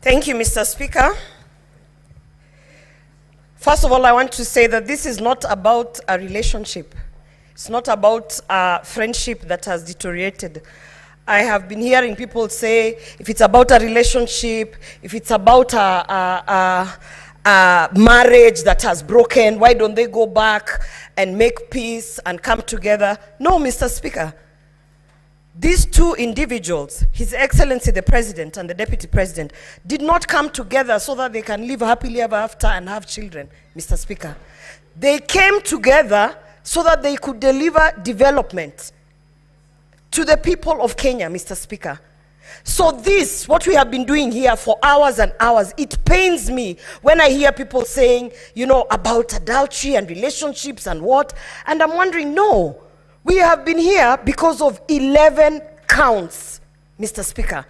Thank you, Mr. Speaker. First of all, I want to say that this is not about a relationship. It's not about a friendship that has deteriorated. I have been hearing people say, if it's about a relationship, if it's about a marriage that has broken, why don't they go back and make peace and come together? No, Mr. Speaker. These two individuals, His Excellency the President and the Deputy President, did not come together so that they can live happily ever after and have children, Mr. Speaker. They came together so that they could deliver development to the people of Kenya, Mr. Speaker. So this, what we have been doing here for hours and hours, it pains me when I hear people saying, you know, about adultery and relationships and what, and I'm wondering, no. We have been here because of 11 counts, Mr. Speaker.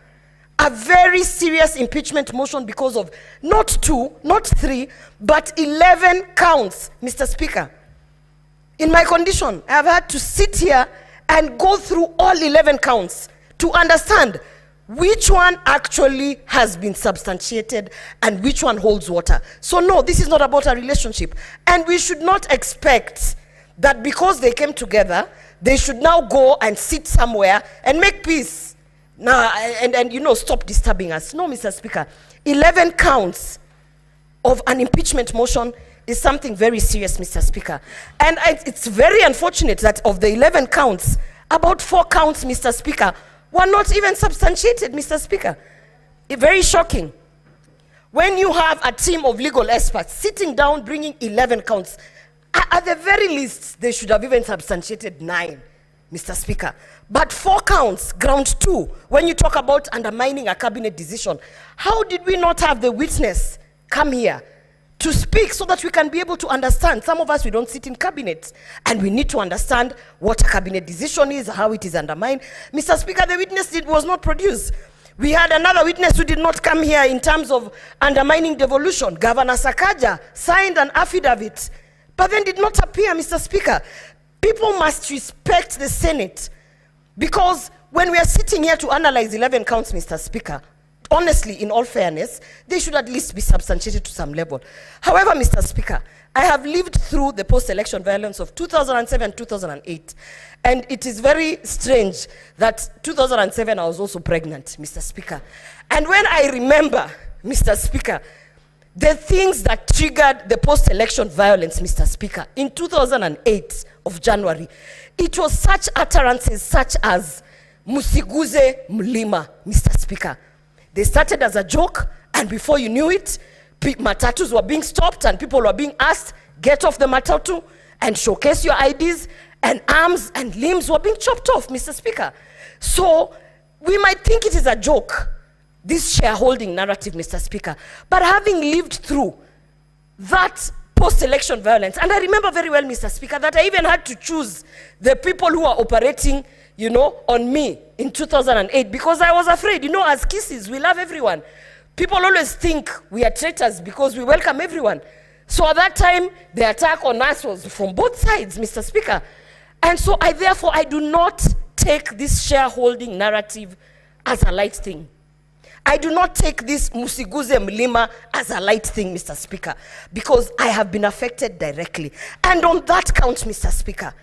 A very serious impeachment motion because of not 2, not 3, but 11 counts, Mr. Speaker. In my condition, I have had to sit here and go through all 11 counts to understand which one actually has been substantiated and which one holds water. So no, this is not about a relationship. And we should not expect that because they came together, they should now go and sit somewhere and make peace. Now, and you know, stop disturbing us. No, Mr. Speaker. 11 counts of an impeachment motion is something very serious, Mr. Speaker. And it's very unfortunate that of the 11 counts, about 4 counts, Mr. Speaker, were not even substantiated, Mr. Speaker. Very shocking. When you have a team of legal experts sitting down bringing 11 counts, at the very least, they should have even substantiated 9, Mr. Speaker. But 4 counts, ground 2, when you talk about undermining a cabinet decision, how did we not have the witness come here to speak so that we can be able to understand? Some of us, we don't sit in cabinets, and we need to understand what a cabinet decision is, how it is undermined. Mr. Speaker, the witness was not produced. We had another witness who did not come here in terms of undermining devolution. Governor Sakaja signed an affidavit, but then did not appear, Mr. Speaker. People must respect the Senate, because when we are sitting here to analyze 11 counts, Mr. Speaker, honestly, in all fairness, they should at least be substantiated to some level. However, Mr. Speaker, I have lived through the post-election violence of 2007, 2008, and it is very strange that 2007 I was also pregnant, Mr. Speaker. And when I remember, Mr. Speaker, the things that triggered the post-election violence, Mr. Speaker, in 2008 of January, it was such utterances such as MSIGUZE MLIMA, Mr. Speaker. They started as a joke, and before you knew it, matatus were being stopped and people were being asked, get off the matatu and showcase your IDs, and arms and limbs were being chopped off, Mr. Speaker. So we might think it is a joke, this shareholding narrative, Mr. Speaker. But having lived through that post-election violence, and I remember very well, Mr. Speaker, that I even had to choose the people who are operating, you know, on me in 2008, because I was afraid, you know, as Kisses, we love everyone. People always think we are traitors because we welcome everyone. So at that time, the attack on us was from both sides, Mr. Speaker. And so therefore, I do not take this shareholding narrative as a light thing. I do not take this MSIGUZE MLIMA as a light thing, Mr. Speaker, because I have been affected directly. And on that count, Mr. Speaker,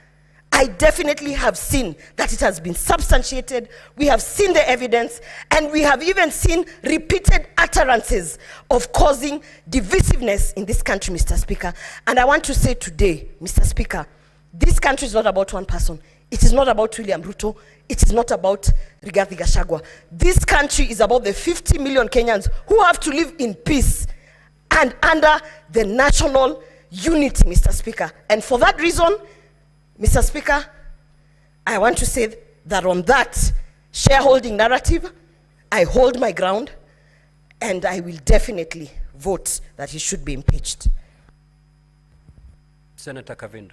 I definitely have seen that it has been substantiated. We have seen the evidence, and we have even seen repeated utterances of causing divisiveness in this country, Mr. Speaker. And I want to say today, Mr. Speaker, this country is not about one person. It is not about William Ruto. It is not about Rigathi Gachagua. This country is about the 50 million Kenyans who have to live in peace and under the national unity, Mr. Speaker. And for that reason, Mr. Speaker, I want to say that on that shareholding narrative, I hold my ground, and I will definitely vote that he should be impeached. Senator Kavindo.